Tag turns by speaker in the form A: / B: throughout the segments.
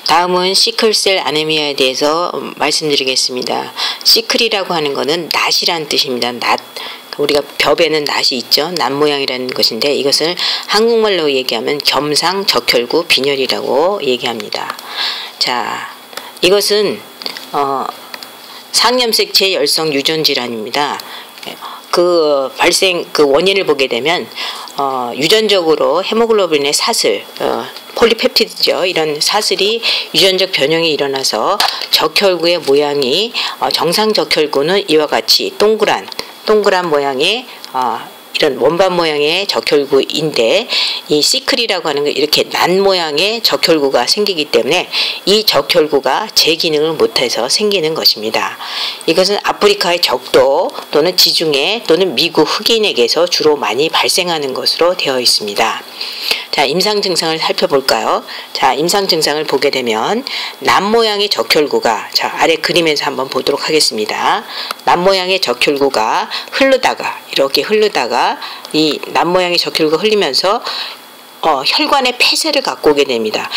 A: 다음은 시클셀 아네미아에 대해서 말씀드리겠습니다. 시클이라고 하는 것은 낫이란 뜻입니다. 낫. 우리가 벽에는 낫이 있죠. 낫 모양이라는 것인데 이것을 한국말로 얘기하면 겸상적혈구 빈혈이라고 얘기합니다. 자, 이것은 상염색체 열성 유전 질환입니다. 그 원인을 보게 되면 유전적으로 헤모글로빈의 사슬, 폴리펩티드죠. 이런 사슬이 유전적 변형이 일어나서 적혈구의 모양이 정상 적혈구는 이와 같이 동그란 모양의 이런 원반 모양의 적혈구인데 이 시클이라고 하는 건 이렇게 난 모양의 적혈구가 생기기 때문에 이 적혈구가 제 기능을 못해서 생기는 것입니다. 이것은 아프리카의 적도 또는 지중해 또는 미국 흑인에게서 주로 많이 발생하는 것으로 되어 있습니다. 자, 임상 증상을 살펴볼까요? 자, 임상 증상을 보게 되면 난 모양의 적혈구가, 자, 아래 그림에서 한번 보도록 하겠습니다. 난 모양의 적혈구가 이렇게 흐르다가 이 난 모양의 적혈구가 흘리면서 혈관의 폐쇄를 갖고 오게 됩니다.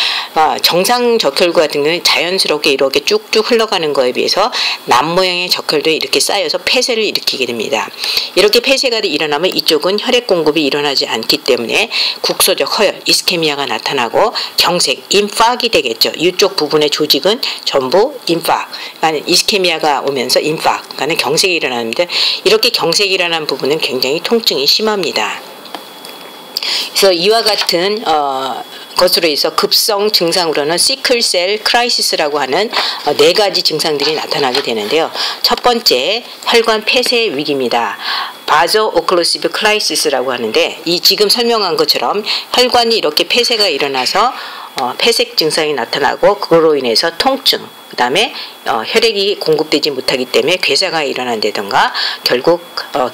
A: 정상 적혈구 같은 경우는 자연스럽게 이렇게 쭉쭉 흘러가는 거에 비해서 난 모양의 적혈도에 이렇게 쌓여서 폐쇄를 일으키게 됩니다. 이렇게 폐쇄가 일어나면 이쪽은 혈액 공급이 일어나지 않기 때문에 국소적 허혈, 이스케미아가 나타나고 경색, 인팍이 되겠죠. 이쪽 부분의 조직은 전부 인팍, 그러니까 이스케미아가 오면서 인팍, 그러니까 경색이 일어납니다. 이렇게 경색이 일어난 부분은 굉장히 통증이 심합니다. 그래서 이와 같은 것으로 해서 급성 증상으로는 시클셀 크라이시스라고 하는 4가지 증상들이 나타나게 되는데요. 첫 번째, 혈관 폐쇄 위기입니다. 바저 오클루시브 크라이시스라고 하는데 이 지금 설명한 것처럼 혈관이 이렇게 폐쇄가 일어나서 폐색 증상이 나타나고 그걸로 인해서 통증, 그 다음에 혈액이 공급되지 못하기 때문에 괴사가 일어난다든가 결국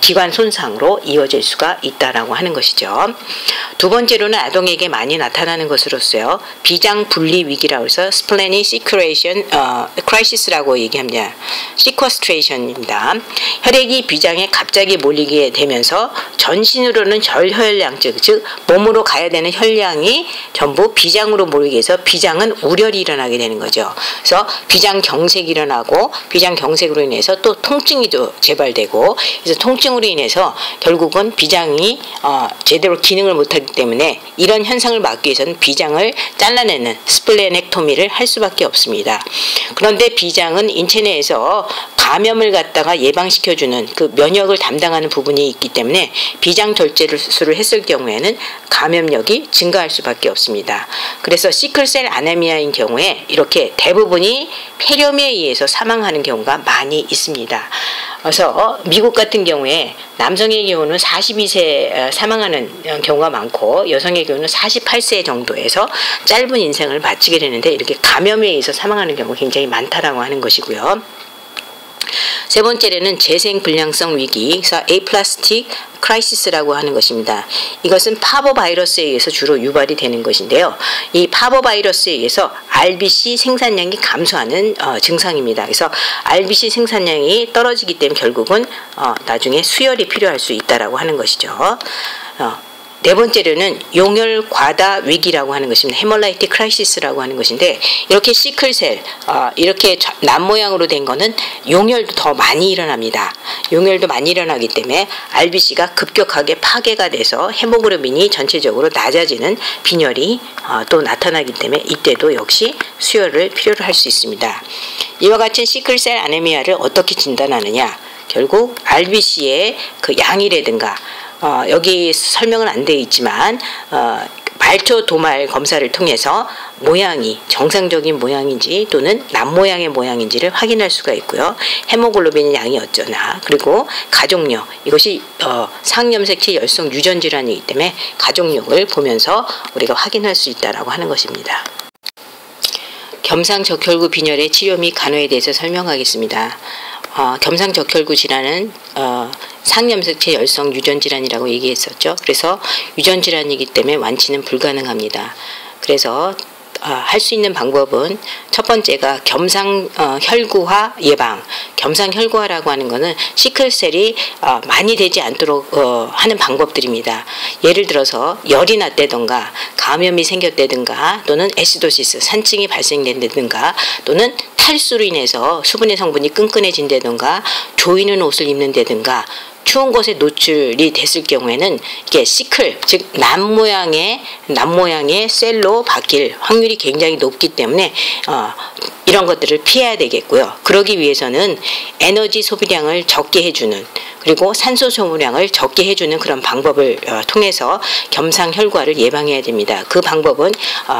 A: 기관 손상으로 이어질 수가 있다라고 하는 것이죠. 두 번째로는 아동에게 많이 나타나는 것으로서요. 비장 분리 위기라고 해서 스플래닉 시큐레이션 크라이시스라고 얘기합니다. 시쿼스트레이션입니다. 혈액이 비장에 갑자기 몰리게 되면서 전신으로는 절혈량증, 즉 몸으로 가야 되는 혈량이 전부 비장으로 몰리게 해서 비장은 우렬이 일어나게 되는 거죠. 그래서 비장 경색이 일어나고 비장 경색으로 인해서 또 통증이 또 재발되고 그래서 통증으로 인해서 결국은 비장이 제대로 기능을 못하기 때문에 이런 현상을 막기 위해서는 비장을 잘라내는 스플레넥토미를 할 수밖에 없습니다. 그런데 비장은 인체 내에서 감염을 갖다가 예방시켜주는 그 면역을 담당하는 부분이 있기 때문에 비장 절제를 했을 경우에는 감염력이 증가할 수밖에 없습니다. 그래서 시클셀 아네미아인 경우에 이렇게 대부분이 폐렴에 의해서 사망하는 경우가 많이 있습니다. 그래서 미국 같은 경우에 남성의 경우는 42세 사망하는 경우가 많고 여성의 경우는 48세 정도에서 짧은 인생을 바치게 되는데 이렇게 감염에 의해서 사망하는 경우가 굉장히 많다라고 하는 것이고요. 세 번째로는 재생불량성 위기, 그래서 에이플라스틱 크라이시스라고 하는 것입니다. 이것은 파보바이러스에 의해서 주로 유발이 되는 것인데요. 이 파보바이러스에 의해서 RBC 생산량이 감소하는 증상입니다. 그래서 RBC 생산량이 떨어지기 때문에 결국은 나중에 수혈이 필요할 수 있다라고 하는 것이죠. 네 번째로는 용혈 과다 위기라고 하는 것입니다. 헤몰라이틱 크라이시스라고 하는 것인데 이렇게 시클셀 이렇게 난 모양으로 된 거는 용혈도 더 많이 일어납니다. 용혈도 많이 일어나기 때문에 RBC가 급격하게 파괴가 돼서 헤모글로빈이 전체적으로 낮아지는 빈혈이 또 나타나기 때문에 이때도 역시 수혈을 필요로 할 수 있습니다. 이와 같은 시클셀 아네미아를 어떻게 진단하느냐? 결국 RBC의 그 양이라든가 여기 설명은 안 되어 있지만 말초 도말 검사를 통해서 모양이 정상적인 모양인지 또는 남 모양의 모양인지를 확인할 수가 있고요. 헤모글로빈 양이 어쩌나 그리고 가족력 이것이 상염색체 열성 유전 질환이기 때문에 가족력을 보면서 우리가 확인할 수 있다라고 하는 것입니다. 겸상적혈구 빈혈의 치료 및 간호에 대해서 설명하겠습니다. 겸상적혈구 질환은 상염색체 열성 유전질환이라고 얘기했었죠. 그래서 유전질환이기 때문에 완치는 불가능합니다. 그래서 할 수 있는 방법은 첫 번째가 혈구화 예방. 겸상혈구화라고 하는 것은 시클셀이 많이 되지 않도록 하는 방법들입니다. 예를 들어서 열이 났다든가 감염이 생겼다든가 또는 에시도시스 산증이 발생된다든가 또는 탈수로 인해서 수분의 성분이 끈끈해진다든가 조이는 옷을 입는다든가 추운 곳에 노출이 됐을 경우에는 이게 시클, 즉 남 모양의 셀로 바뀔 확률이 굉장히 높기 때문에 이런 것들을 피해야 되겠고요. 그러기 위해서는 에너지 소비량을 적게 해주는 그리고 산소 소모량을 적게 해주는 그런 방법을 통해서 겸상혈구화를 예방해야 됩니다. 그 방법은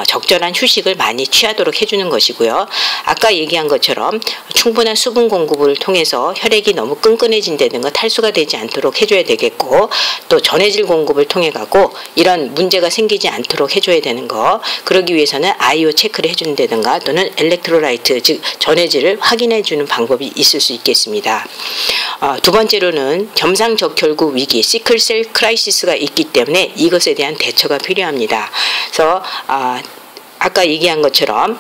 A: 적절한 휴식을 많이 취하도록 해주는 것이고요. 아까 얘기한 것처럼 충분한 수분 공급을 통해서 혈액이 너무 끈끈해진다든가 탈수가 되지 않도록 해줘야 되겠고 또 전해질 공급을 통해 가고 이런 문제가 생기지 않도록 해줘야 되는 거. 그러기 위해서는 아이오 체크를 해준다든가 또는 엘렉트로라이트 즉 전해질을 확인해 주는 방법이 있을 수 있겠습니다. 두 번째로는 겸상적혈구 위기, 시클셀 크라이시스가 있기 때문에 이것에 대한 대처가 필요합니다. 그래서 아까 얘기한 것처럼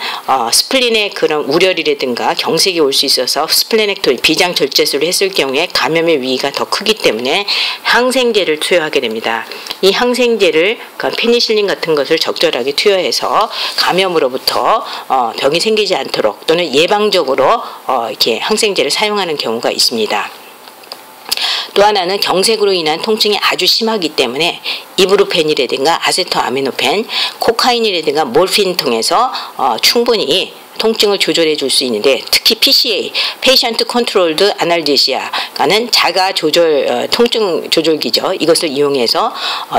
A: 스플린의 그런 우려이라든가 경색이 올 수 있어서 스플레넥토미 비장 절제술을 했을 경우에 감염의 위기가 더 크기 때문에 항생제를 투여하게 됩니다. 이 항생제를 페니실린 같은 것을 적절하게 투여해서 감염으로부터 병이 생기지 않도록 또는 예방적으로 이렇게 항생제를 사용하는 경우가 있습니다. 또 하나는 경색으로 인한 통증이 아주 심하기 때문에 이브루펜이라든가 아세토아미노펜, 코카인이라든가 몰핀 통해서 충분히 통증을 조절해 줄 수 있는데 특히 PCA, 페이션트 컨트롤드 아날제시아가는 자가 조절 통증 조절기죠. 이것을 이용해서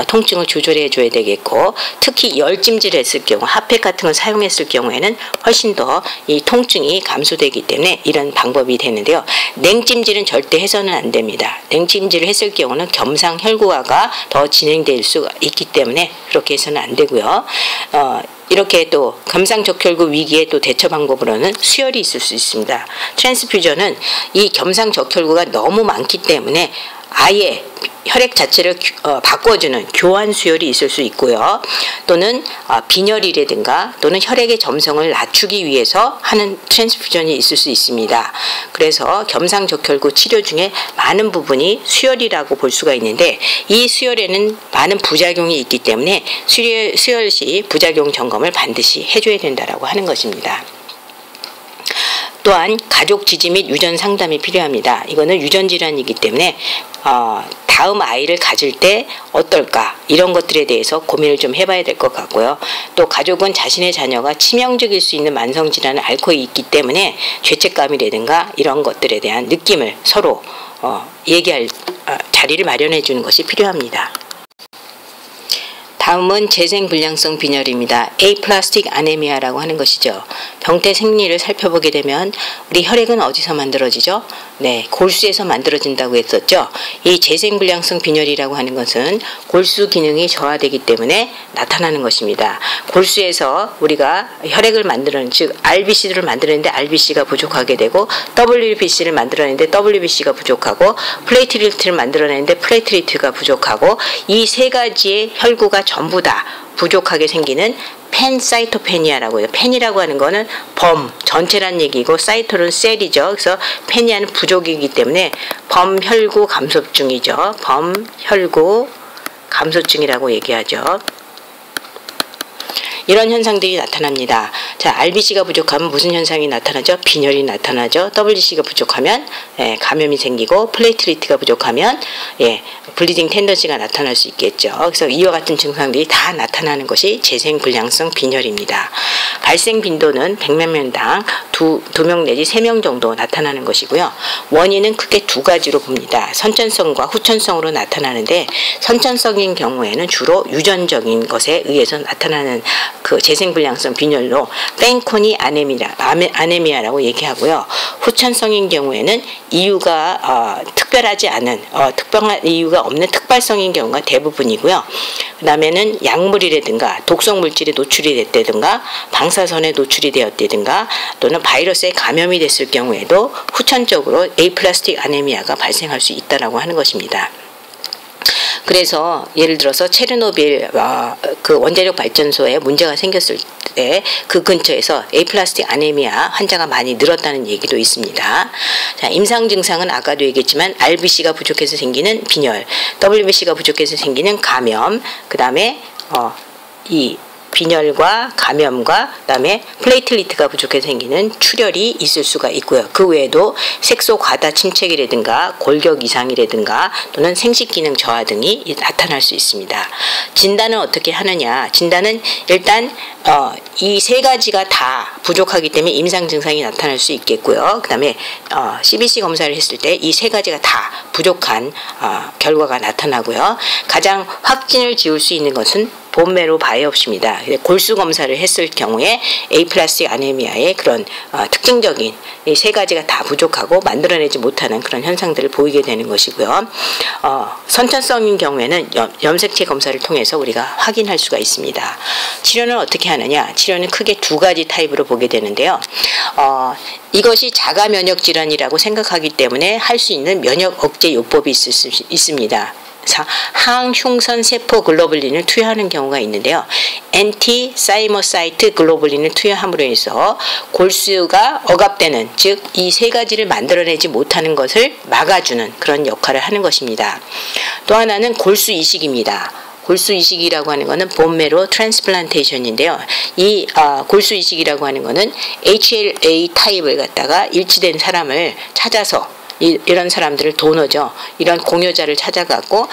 A: 통증을 조절해 줘야 되겠고 특히 열찜질 했을 경우 핫팩 같은 걸 사용했을 경우에는 훨씬 더 이 통증이 감소되기 때문에 이런 방법이 되는데요. 냉찜질은 절대 해서는 안 됩니다. 냉찜질을 했을 경우는 겸상혈구화가 더 진행될 수가 있기 때문에 그렇게 해서는 안 되고요. 이렇게 또 겸상적혈구 위기에 또 대처 방법으로는 수혈이 있을 수 있습니다. 트랜스퓨전은 이 겸상적혈구가 너무 많기 때문에 아예 혈액 자체를 바꿔주는 교환 수혈이 있을 수 있고요. 또는 빈혈이라든가 또는 혈액의 점성을 낮추기 위해서 하는 트랜스퓨전이 있을 수 있습니다. 그래서 겸상적혈구 치료 중에 많은 부분이 수혈이라고 볼 수가 있는데 이 수혈에는 많은 부작용이 있기 때문에 수혈 시 부작용 점검을 반드시 해줘야 된다라고 하는 것입니다. 또한 가족 지지 및 유전 상담이 필요합니다. 이거는 유전 질환이기 때문에 다음 아이를 가질 때 어떨까 이런 것들에 대해서 고민을 좀 해봐야 될 것 같고요. 또 가족은 자신의 자녀가 치명적일 수 있는 만성질환을 앓고 있기 때문에 죄책감이라든가 이런 것들에 대한 느낌을 서로 얘기할 자리를 마련해 주는 것이 필요합니다. 다음은 재생불량성 빈혈입니다. 에이플라스틱 아네미아라고 하는 것이죠. 병태 생리를 살펴보게 되면 우리 혈액은 어디서 만들어지죠? 네, 골수에서 만들어진다고 했었죠. 이 재생불량성 빈혈이라고 하는 것은 골수 기능이 저하되기 때문에 나타나는 것입니다. 골수에서 우리가 혈액을 만드는 즉 RBC를 만드는데 RBC가 부족하게 되고 WBC를 만들어내는데 WBC가 부족하고 플레이트리트를 만들어내는데 플레이트리트가 부족하고 이 세 가지의 혈구가 전부 다 부족하게 생기는 팬사이토페니아라고 해요. 팬이라고 하는 거는 전체란 얘기고 사이토는 셀이죠. 그래서 페니아는 부족이기 때문에 범혈구 감소증이죠. 범혈구 감소증이라고 얘기하죠. 이런 현상들이 나타납니다. 자, RBC가 부족하면 무슨 현상이 나타나죠? 빈혈이 나타나죠. WBC가 부족하면 감염이 생기고 플레이트리트가 부족하면 블리딩 텐던시가 나타날 수 있겠죠. 그래서 이와 같은 증상들이 다 나타나는 것이 재생불량성 빈혈입니다. 발생 빈도는 100몇 명당 2명 내지 3명 정도 나타나는 것이고요. 원인은 크게 두 가지로 봅니다. 선천성과 후천성으로 나타나는데 선천성인 경우에는 주로 유전적인 것에 의해서 나타나는 그 재생불량성 빈혈로 팬코니 아네미아라고 얘기하고요. 후천성인 경우에는 이유가 특별하지 않은 특별한 이유가 없는 특발성인 경우가 대부분이고요. 그 다음에는 약물이라든가 독성 물질에 노출이 됐다든가 방사선에 노출이 되었다든가 또는 바이러스에 감염이 됐을 경우에도 후천적으로 에이플라스틱 아네미아가 발생할 수 있다라고 하는 것입니다. 그래서 예를 들어서 체르노빌 그 원자력 발전소에 문제가 생겼을 때 그 근처에서 에이플라스틱 아네미아 환자가 많이 늘었다는 얘기도 있습니다. 자, 임상 증상은 아까도 얘기했지만 RBC가 부족해서 생기는 빈혈, WBC가 부족해서 생기는 감염, 그 다음에 이 빈혈과 감염과 그다음에 플레이틀리트가 부족해서 생기는 출혈이 있을 수가 있고요. 그 외에도 색소 과다 침체기라든가 골격 이상이라든가 또는 생식 기능 저하 등이 나타날 수 있습니다. 진단은 어떻게 하느냐? 진단은 일단 이 세 가지가 다 부족하기 때문에 임상 증상이 나타날 수 있겠고요. 그 다음에 CBC 검사를 했을 때 이 세 가지가 다 부족한 결과가 나타나고요. 가장 확진을 지을 수 있는 것은 본메로 바이옵시입니다. 골수 검사를 했을 경우에 에이플라스틱 아네미아의 그런 특징적인 이 세 가지가 다 부족하고 만들어내지 못하는 그런 현상들을 보이게 되는 것이고요. 선천성인 경우에는 염색체 검사를 통해서 우리가 확인할 수가 있습니다. 치료는 어떻게 하느냐? 치료는 크게 두 가지 타입으로 보게 되는데요. 이것이 자가 면역 질환이라고 생각하기 때문에 할 수 있는 면역 억제 요법이 있습니다. 항흉선 세포 글로불린을 투여하는 경우가 있는데요. 엔티사이머사이트 글로불린을 투여함으로 해서 골수가 억압되는, 즉 이 세 가지를 만들어내지 못하는 것을 막아주는 그런 역할을 하는 것입니다. 또 하나는 골수 이식입니다. 골수 이식이라고 하는 것은 본메로 트랜스플란테이션인데요. 이 골수 이식이라고 하는 것은 HLA 타입을 갖다가 일치된 사람을 찾아서 이런 사람들을 도너죠. 이런 공여자를 찾아갖고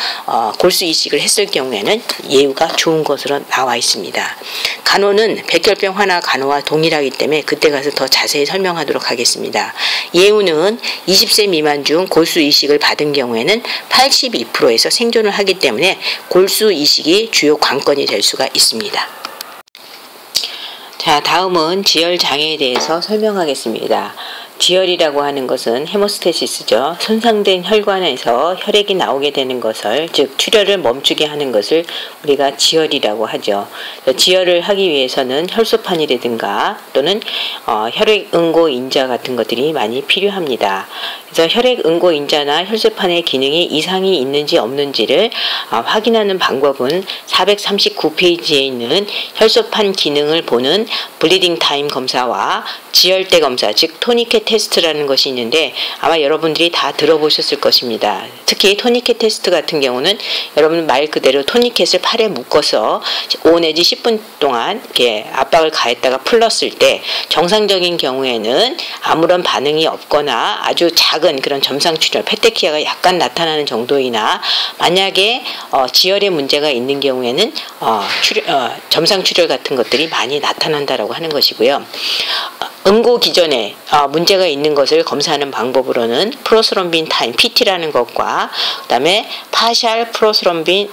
A: 골수 이식을 했을 경우에는 예후가 좋은 것으로 나와 있습니다. 간호는 백혈병 환아 간호와 동일하기 때문에 그때 가서 더 자세히 설명하도록 하겠습니다. 예후는 20세 미만 중 골수 이식을 받은 경우에는 82%에서 생존을 하기 때문에 골수 이식이 주요 관건이 될 수가 있습니다. 자, 다음은 지혈 장애에 대해서 설명하겠습니다. 지혈이라고 하는 것은 헤모스테시스죠. 손상된 혈관에서 혈액이 나오게 되는 것을, 즉 출혈을 멈추게 하는 것을 우리가 지혈이라고 하죠. 지혈을 하기 위해서는 혈소판이라든가 또는 혈액 응고 인자 같은 것들이 많이 필요합니다. 그래서 혈액 응고 인자나 혈소판의 기능에 이상이 있는지 없는지를 확인하는 방법은 439페이지에 있는 혈소판 기능을 보는 블리딩 타임 검사와 지혈대 검사, 즉 토니켓 테스트라는 것이 있는데 아마 여러분들이 다 들어보셨을 것입니다. 특히 토니켓 테스트 같은 경우는 여러분 말 그대로 토니켓을 팔에 묶어서 5 내지 10분 동안 이렇게 압박을 가했다가 풀렀을 때 정상적인 경우에는 아무런 반응이 없거나 아주 작은 그런 점상 출혈, 페테키아가 약간 나타나는 정도이나 만약에 지혈에 문제가 있는 경우에는 점상 출혈 같은 것들이 많이 나타난다라고 하는 것이고요. 응고 기전에 문제가 있는 것을 검사하는 방법으로는 프로스롬빈 타임 PT라는 것과 그 다음에 파샬 프로스롬빈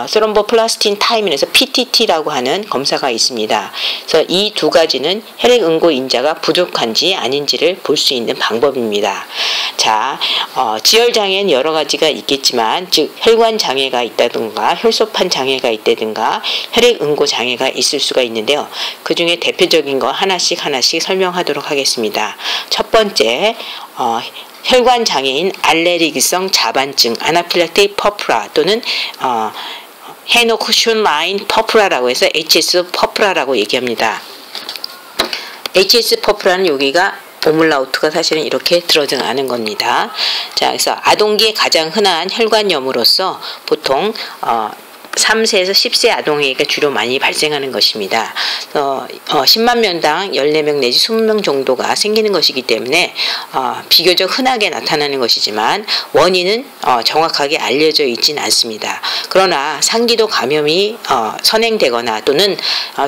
A: 스롬보플라스틴 타임에서 PTT라고 하는 검사가 있습니다. 그래서 이 두 가지는 혈액 응고 인자가 부족한지 아닌지를 볼 수 있는 방법입니다. 자, 지혈 장애는 여러 가지가 있겠지만, 즉 혈관 장애가 있다든가 혈소판 장애가 있다든가 혈액 응고 장애가 있을 수가 있는데요. 그 중에 대표적인 거 하나씩 설명하도록 하겠습니다. 첫 번째, 혈관 장애인 알레르기성 자반증 아나필락틱 퍼프라 또는 헤노쿠션 라인 퍼프라라고 해서 HS 퍼프라라고 얘기합니다. HS 퍼프라는 여기가 오물라우트가 사실은 이렇게 들어가는 겁니다. 자, 그래서 아동기에 가장 흔한 혈관염으로서 보통 3세에서 10세 아동에게 주로 많이 발생하는 것입니다. 10만 명당 14명 내지 20명 정도가 생기는 것이기 때문에 비교적 흔하게 나타나는 것이지만 원인은 정확하게 알려져 있지는 않습니다. 그러나 상기도 감염이 선행되거나 또는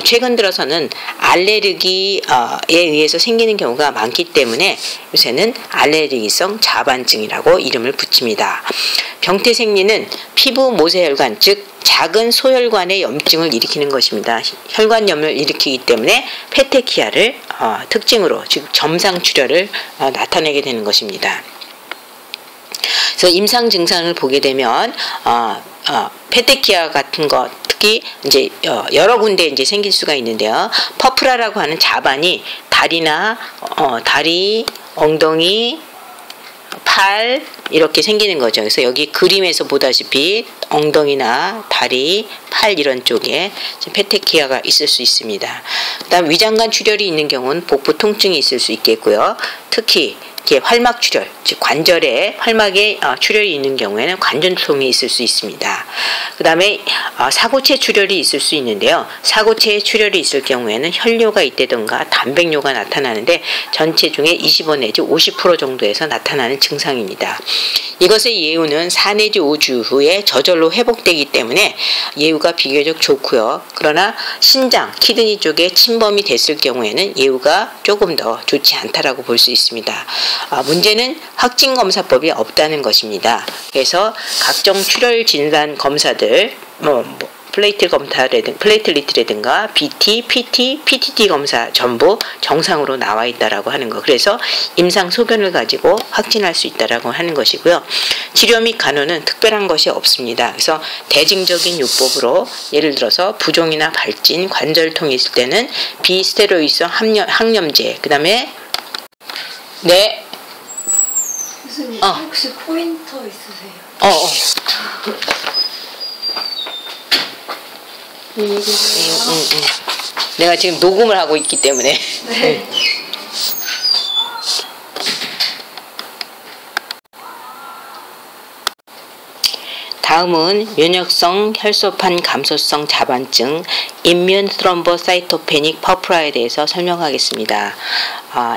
A: 최근 들어서는 알레르기에 의해서 생기는 경우가 많기 때문에 요새는 알레르기성 자반증이라고 이름을 붙입니다. 병태 생리는 피부 모세혈관, 즉 작은 소혈관의 염증을 일으키는 것입니다. 혈관염을 일으키기 때문에 페테키아를 특징으로, 즉 점상 출혈을 나타내게 되는 것입니다. 그래서 임상 증상을 보게 되면 페테키아 같은 것, 특히 이제 여러 군데 이제 생길 수가 있는데요. 퍼프라라고 하는 자반이 다리나 다리, 엉덩이, 팔 이렇게 생기는 거죠. 그래서 여기 그림에서 보다시피 엉덩이나 다리, 팔 이런 쪽에 페테키아가 있을 수 있습니다. 그다음 위장관 출혈이 있는 경우는 복부 통증이 있을 수 있겠고요. 특히 활막 출혈, 즉 관절에 활막에 출혈이 있는 경우에는 관절통이 있을 수 있습니다. 그 다음에 사고체 출혈이 있을 수 있는데요. 사고체에 출혈이 있을 경우에는 혈뇨가 있다든가 단백뇨가 나타나는데 전체 중에 25 내지 50% 정도에서 나타나는 증상입니다. 이것의 예후는 4 내지 5주 후에 저절로 회복되기 때문에 예후가 비교적 좋고요. 그러나 신장, 키드니 쪽에 침범이 됐을 경우에는 예후가 조금 더 좋지 않다라고 볼 수 있습니다. 문제는 확진검사법이 없다는 것입니다. 그래서 각종 출혈 진단 검사들, 플레이틀리트라든가 BT, PT, PTT 검사 전부 정상으로 나와 있다라고 하는 거. 그래서 임상 소견을 가지고 확진할 수 있다라고 하는 것이고요. 치료 및 간호는 특별한 것이 없습니다. 그래서 대증적인 요법으로 예를 들어서 부종이나 발진, 관절통이 있을 때는 비스테로이드성 항염제, 그 다음에 네.
B: 교수님, 혹시 포인터 있으세요?
A: 내가 지금 녹음을 하고 있기 때문에.
B: 네.
A: 다음은 면역성 혈소판 감소성 자반증 임뮨 스트롬보사이토페닉 퍼프라에 대해서 설명하겠습니다.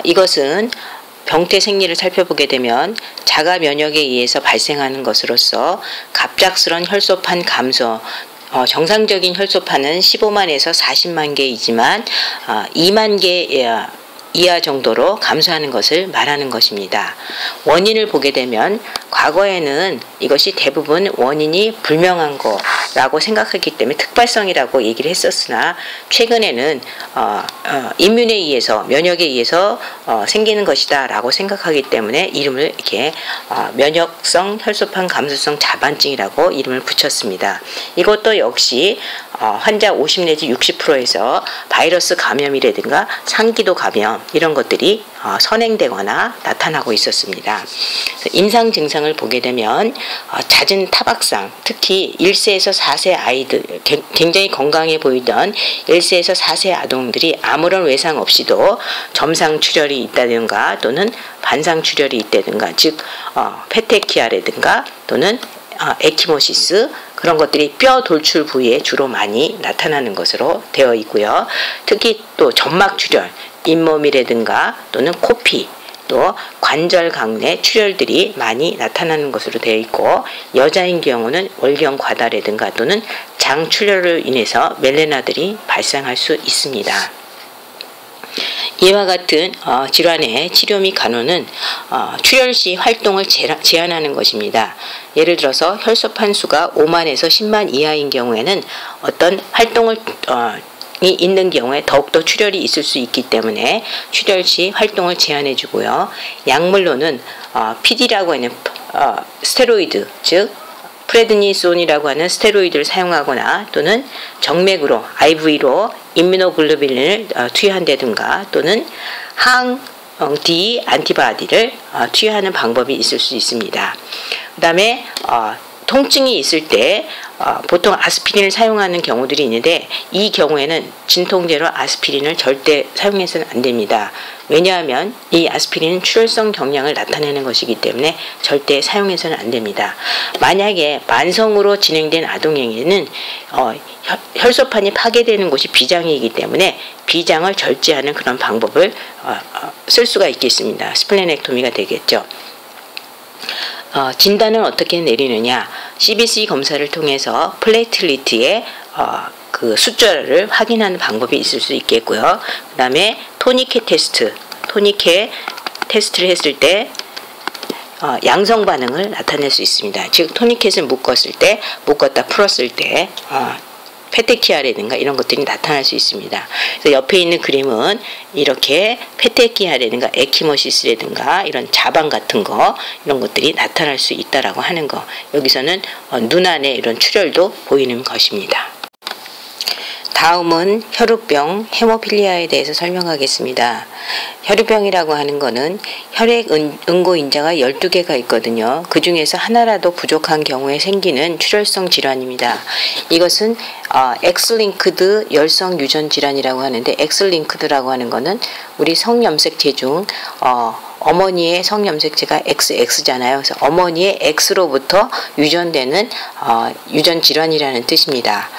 A: 이것은 병태 생리를 살펴보게 되면 자가 면역에 의해서 발생하는 것으로서 갑작스런 혈소판 감소, 정상적인 혈소판은 15만에서 40만 개이지만 2만 개 이하 정도로 감소하는 것을 말하는 것입니다. 원인을 보게 되면 과거에는 이것이 대부분 원인이 불명한 거라고 생각했기 때문에 특발성이라고 얘기를 했었으나 최근에는 인륜에 의해서 면역에 의해서 생기는 것이다 라고 생각하기 때문에 이름을 이렇게 면역성 혈소판 감소성 자반증이라고 이름을 붙였습니다. 이것도 역시 환자 50 내지 60%에서 바이러스 감염이라든가 상기도 감염 이런 것들이 선행되거나 나타나고 있었습니다. 임상 증상을 보게 되면 잦은 타박상, 특히 1세에서 4세 아이들, 굉장히 건강해 보이던 1세에서 4세 아동들이 아무런 외상 없이도 점상 출혈이 있다든가 또는 반상 출혈이 있다든가, 즉 페테키아라든가 또는 에키모시스, 그런 것들이 뼈 돌출 부위에 주로 많이 나타나는 것으로 되어 있고요. 특히 또 점막 출혈, 잇몸이라든가 또는 코피, 또 관절각 내 출혈들이 많이 나타나는 것으로 되어 있고, 여자인 경우는 월경 과다라든가 또는 장 출혈을 인해서 멜레나들이 발생할 수 있습니다. 이와 같은 질환의 치료 및 간호는 출혈 시 활동을 제한하는 것입니다. 예를 들어서 혈소판 수가 5만에서 10만 이하인 경우에는 어떤 활동을 있는 경우에 더욱더 출혈이 있을 수 있기 때문에 출혈 시 활동을 제한해 주고요. 약물로는 PD라고 하는 스테로이드, 즉 프레드니손이라고 하는 스테로이드를 사용하거나 또는 정맥으로 IV로 임뮤노글로빌린을 투여한다든가 또는 항D 안티바디를 투여하는 방법이 있을 수 있습니다. 그 다음에 통증이 있을 때 보통 아스피린을 사용하는 경우들이 있는데, 이 경우에는 진통제로 아스피린을 절대 사용해서는 안 됩니다. 왜냐하면 이 아스피린은 출혈성 경량을 나타내는 것이기 때문에 절대 사용해서는 안 됩니다. 만약에 만성으로 진행된 아동에게는 혈소판이 파괴되는 곳이 비장이기 때문에 비장을 절제하는 그런 방법을 쓸 수가 있겠습니다. 스플레넥토미가 되겠죠. 진단은 어떻게 내리느냐? CBC 검사를 통해서 플레이틀리트의 그 숫자를 확인하는 방법이 있을 수 있겠고요. 그 다음에 토니켓 테스트를 했을 때 양성 반응을 나타낼 수 있습니다. 즉 토니켓을 묶었다 풀었을 때 페테키아라든가 이런 것들이 나타날 수 있습니다. 그래서 옆에 있는 그림은 이렇게 페테키아라든가 에키모시스라든가 이런 자방 같은 거, 이런 것들이 나타날 수 있다라고 하는 거. 여기서는 눈 안에 이런 출혈도 보이는 것입니다. 다음은 혈우병, 헤모필리아에 대해서 설명하겠습니다. 혈우병이라고 하는 거는 혈액 응고인자가 12개가 있거든요. 그 중에서 하나라도 부족한 경우에 생기는 출혈성 질환입니다. 이것은 X링크드 열성 유전 질환이라고 하는데, X링크드라고 하는 거는 우리 성염색체 중 어머니의 성염색체가 XX잖아요. 그래서 어머니의 X로부터 유전되는 유전 질환이라는 뜻입니다.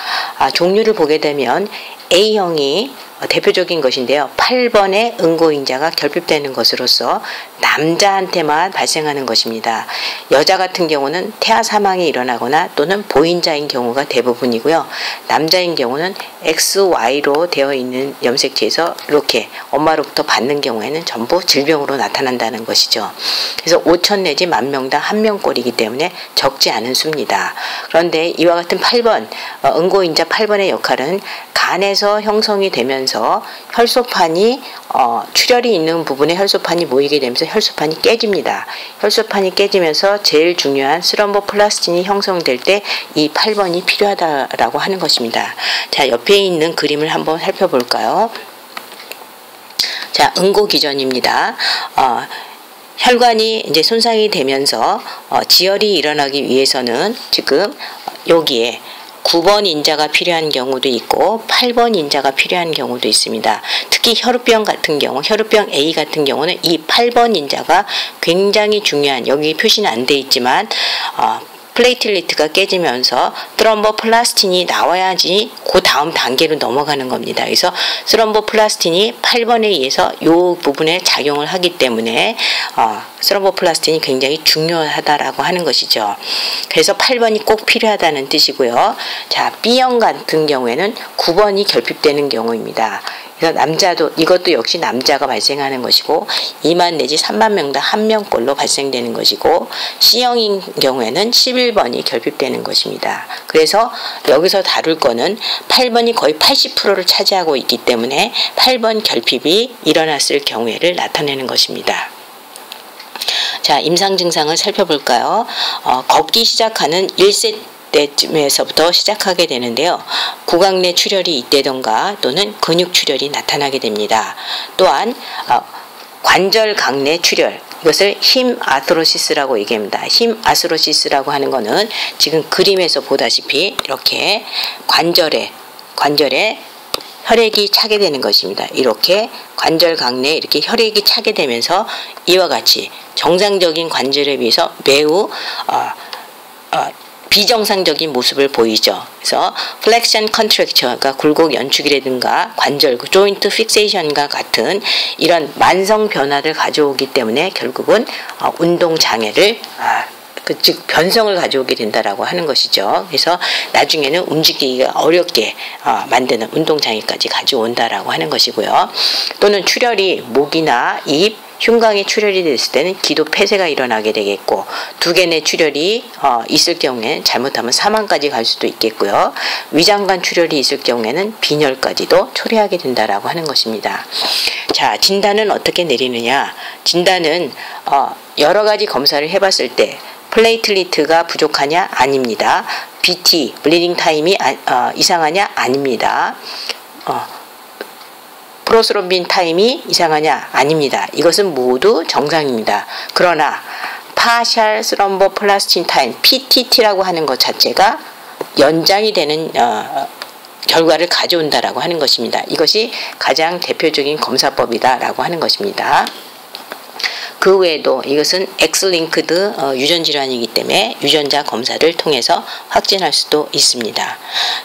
A: 종류를 보게 되면 A형이 대표적인 것인데요. 8번의 응고인자가 결핍되는 것으로서 남자한테만 발생하는 것입니다. 여자 같은 경우는 태아 사망이 일어나거나 또는 보인자인 경우가 대부분이고요. 남자인 경우는 XY로 되어 있는 염색체에서 이렇게 엄마로부터 받는 경우에는 전부 질병으로 나타난다는 것이죠. 그래서 5천 내지 10,000명당 1명꼴이기 때문에 적지 않은 수입니다. 그런데 이와 같은 8번 응고인자 8번의 역할은 간에서 형성이 되면서 혈소판이 출혈이 있는 부분에 혈소판이 모이게 되면서 혈소판이 깨집니다. 혈소판이 깨지면서 제일 중요한 스럼보플라스틴이 형성될 때 이 8번이 필요하다라고 하는 것입니다. 자, 옆에 있는 그림을 한번 살펴볼까요? 자, 응고 기전입니다. 혈관이 이제 손상이 되면서 지혈이 일어나기 위해서는 지금 여기에 9번 인자가 필요한 경우도 있고 8번 인자가 필요한 경우도 있습니다. 특히 혈우병 같은 경우, 혈우병 A 같은 경우는 이 8번 인자가 굉장히 중요한, 여기 표시는 안 돼 있지만 플레이틀리트가 깨지면서 스럼보플라스틴이 나와야지 그 다음 단계로 넘어가는 겁니다. 그래서 스럼보플라스틴이 8번에 의해서 이 부분에 작용을 하기 때문에 스럼보플라스틴이 굉장히 중요하다라고 하는 것이죠. 그래서 8번이 꼭 필요하다는 뜻이고요. 자, B형 같은 경우에는 9번이 결핍되는 경우입니다. 그래서 남자도, 이것도 역시 남자가 발생하는 것이고 2만 내지 3만 명당 1명꼴로 발생되는 것이고, C형인 경우에는 11번이 결핍되는 것입니다. 그래서 여기서 다룰 거는 8번이 거의 80%를 차지하고 있기 때문에 8번 결핍이 일어났을 경우에를 나타내는 것입니다. 자, 임상 증상을 살펴볼까요? 걷기 시작하는 1세 때쯤에서부터 시작하게 되는데요. 구강 내 출혈이 있다던가 또는 근육 출혈이 나타나게 됩니다. 또한 관절각 내 출혈, 이것을 힘 아스로시스라고 얘기합니다. 힘 아스로시스라고 하는 것은 지금 그림에서 보다시피 이렇게 관절에 혈액이 차게 되는 것입니다. 이렇게 관절각 내에 이렇게 혈액이 차게 되면서 이와 같이 정상적인 관절에 비해서 매우 비정상적인 모습을 보이죠. 그래서 플렉션 컨트랙처, 그러니까 굴곡 연축이라든가 관절, 조인트 픽세이션과 같은 이런 만성 변화를 가져오기 때문에 결국은 운동 장애를 즉 변성을 가져오게 된다라고 하는 것이죠. 그래서 나중에는 움직이기가 어렵게 만드는 운동장애까지 가져온다라고 하는 것이고요. 또는 출혈이 목이나 입, 흉곽에 출혈이 됐을 때는 기도 폐쇄가 일어나게 되겠고, 두개 내 출혈이 있을 경우에는 잘못하면 사망까지 갈 수도 있겠고요. 위장관 출혈이 있을 경우에는 빈혈까지도 초래하게 된다라고 하는 것입니다. 자, 진단은 어떻게 내리느냐? 진단은 여러 가지 검사를 해봤을 때 플레이틀리트가 부족하냐? 아닙니다. BT, 블리딩 타임이 이상하냐? 아닙니다. 프로스롬빈 타임이 이상하냐? 아닙니다. 이것은 모두 정상입니다. 그러나 파셜 스럼보플라스틴 타임, PTT라고 하는 것 자체가 연장이 되는 결과를 가져온다라고 하는 것입니다. 이것이 가장 대표적인 검사법이다라고 하는 것입니다. 그 외에도 이것은 X링크드 유전 질환이기 때문에 유전자 검사를 통해서 확진할 수도 있습니다.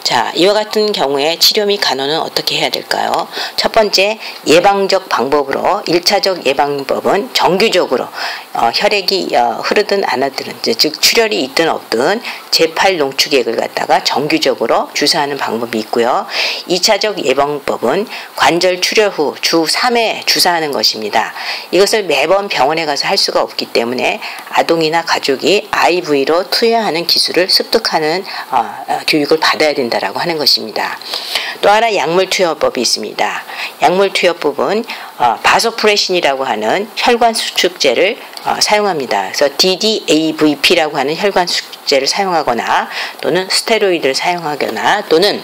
A: 자, 이와 같은 경우에 치료 및 간호는 어떻게 해야 될까요? 첫 번째, 예방적 방법으로 1차적 예방법은 정규적으로 혈액이 흐르든 안 흐르든, 즉 출혈이 있든 없든 제8 농축액을 갖다가 정규적으로 주사하는 방법이 있고요. 2차적 예방법은 관절 출혈 후 주 3회 주사하는 것입니다. 이것을 매번 병원에 가서 할 수가 없기 때문에 아동이나 가족이 IV로 투여하는 기술을 습득하는 교육을 받아야 된다라고 하는 것입니다. 또 하나 약물 투여법이 있습니다. 약물 투여법은 바소프레신이라고 하는 혈관 수축제를 사용합니다. 그래서 DDAVP라고 하는 혈관 수축제를 사용하거나 또는 스테로이드를 사용하거나 또는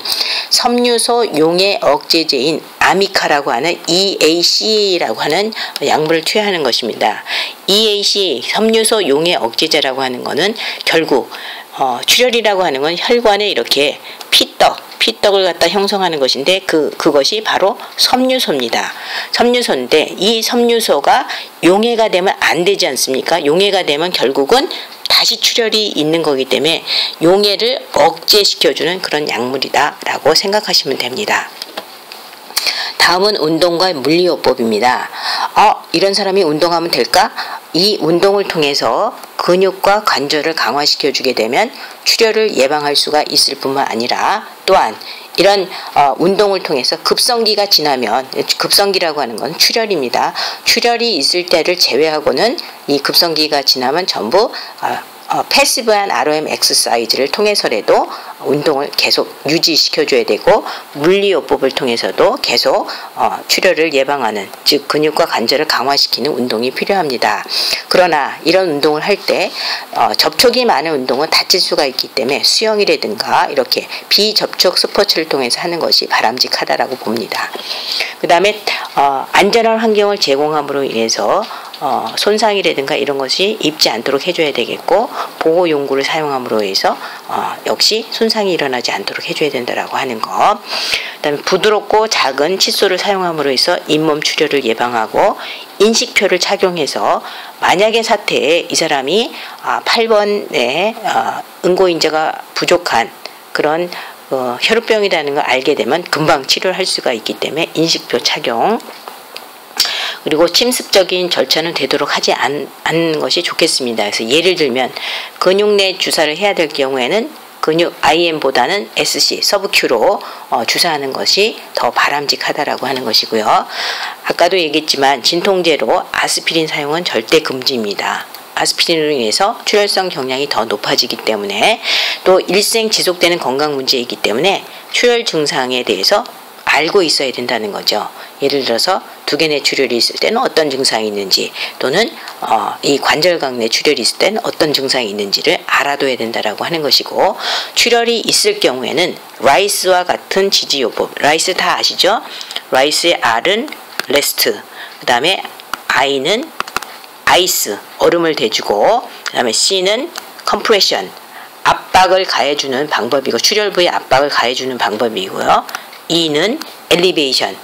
A: 섬유소 용해 억제제인 아미카라고 하는 EAC라고 하는 약물을 투여하는 것입니다. EAC 섬유소 용해 억제제라고 하는 것은 결국 출혈이라고 하는 건 혈관에 이렇게 피떡을 갖다 형성하는 것인데 그것이 바로 섬유소입니다. 섬유소인데 이 섬유소가 용해가 되면 안 되지 않습니까? 용해가 되면 결국은 다시 출혈이 있는 거기 때문에 용해를 억제시켜주는 그런 약물이다라고 생각하시면 됩니다. 다음은 운동과 물리요법입니다. 이런 사람이 운동하면 될까? 이 운동을 통해서 근육과 관절을 강화시켜주게 되면 출혈을 예방할 수가 있을 뿐만 아니라 또한 이런 운동을 통해서 급성기가 지나면, 급성기라고 하는 건 출혈입니다. 출혈이 있을 때를 제외하고는 이 급성기가 지나면 전부 패시브한 ROM 엑서사이즈를 통해서라도 운동을 계속 유지시켜줘야 되고 물리요법을 통해서도 계속 출혈을 예방하는, 즉 근육과 관절을 강화시키는 운동이 필요합니다. 그러나 이런 운동을 할 때 접촉이 많은 운동은 다칠 수가 있기 때문에 수영이라든가 이렇게 비접촉 스포츠를 통해서 하는 것이 바람직하다라고 봅니다. 그 다음에 안전한 환경을 제공함으로 인해서 손상이라든가 이런 것이 입지 않도록 해줘야 되겠고 보호용구를 사용함으로 해서 역시 손상이 일어나지 않도록 해줘야 된다라고 하는 것. 그다음에 부드럽고 작은 칫솔을 사용함으로 해서 잇몸 출혈을 예방하고 인식표를 착용해서 만약의 사태에 이 사람이 8번에 응고인자가 부족한 그런 혈우병이라는 걸 알게 되면 금방 치료를 할 수가 있기 때문에 인식표 착용. 그리고 침습적인 절차는 되도록 하지 않는 것이 좋겠습니다. 그래서 예를 들면 근육 내 주사를 해야 될 경우에는 근육 IM보다는 SC, 서브큐로 주사하는 것이 더 바람직하다라고 하는 것이고요. 아까도 얘기했지만 진통제로 아스피린 사용은 절대 금지입니다. 아스피린으로 인해서 출혈성 경량이 더 높아지기 때문에 또 일생 지속되는 건강 문제이기 때문에 출혈 증상에 대해서 알고 있어야 된다는 거죠. 예를 들어서 두개 내 출혈이 있을 때는 어떤 증상이 있는지 또는 이 관절각 내 출혈이 있을 때는 어떤 증상이 있는지를 알아둬야 된다라고 하는 것이고 출혈이 있을 경우에는 라이스와 같은 지지요법, 라이스 다 아시죠? 라이스의 R은 레스트, 그 다음에 I는 아이스, 얼음을 대주고 그 다음에 C는 컴프레션, 압박을 가해주는 방법이고 출혈 부위에 압박을 가해주는 방법이고요. E는 엘리베이션,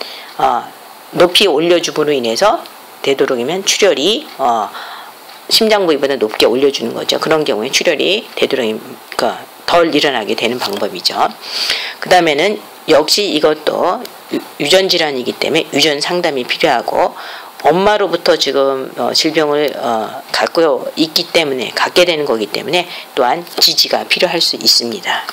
A: 높이 올려줌으로 인해서 되도록이면 출혈이 심장 부위보다 높게 올려주는 거죠. 그런 경우에 출혈이 되도록이면 덜 일어나게 되는 방법이죠. 그 다음에는 역시 이것도 유전질환이기 때문에 유전 상담이 필요하고 엄마로부터 지금 질병을 갖게 되는 거기 때문에 또한 지지가 필요할 수 있습니다.